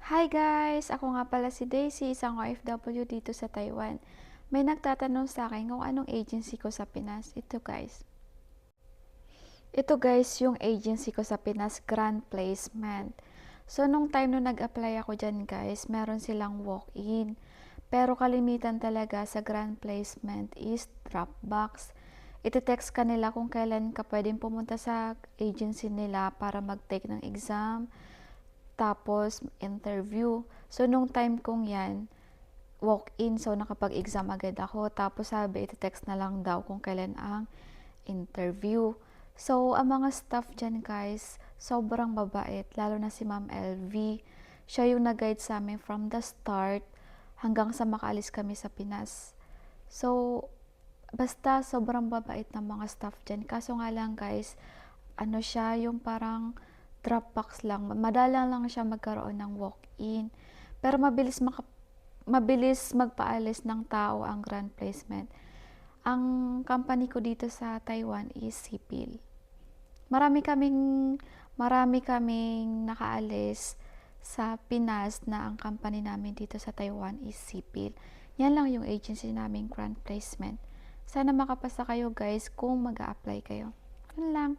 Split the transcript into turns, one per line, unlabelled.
Hi guys! Ako nga pala si Daisy, isang OFW dito sa Taiwan. May nagtatanong sa akin kung anong agency ko sa Pinas. Ito guys. Ito guys yung agency ko sa Pinas, Grand Placement. So nung time nung nag-apply ako dyan guys, meron silang walk-in. Pero kalimitan talaga sa Grand Placement is Dropbox. Iti-text ka nila kung kailan ka pwedeng pumunta sa agency nila para mag-take ng exam, tapos interview. So nung time kong yan, walk-in, so nakapag-exam agad ako. Tapos sabi, iti-text na lang daw kung kailan ang interview. So ang mga staff dyan guys, sobrang mabait, lalo na si Ma'am LV. Siya yung nag-guide sa amin from the start hanggang sa makaalis kami sa Pinas. So basta sobrang babait ng mga staff dyan. Kaso nga lang guys, ano siya, yung parang Dropbox lang. Madalang lang siya magkaroon ng walk-in. Pero mabilis magpaalis ng tao ang Grand Placement. Ang company ko dito sa Taiwan is Sipil. Marami kaming marami kaming nakaalis sa Pinas na ang company namin dito sa Taiwan is Sipil. Yan lang yung agency namin Grand Placement. Sana makapasa kayo guys kung mag-a-apply kayo. Yun lang.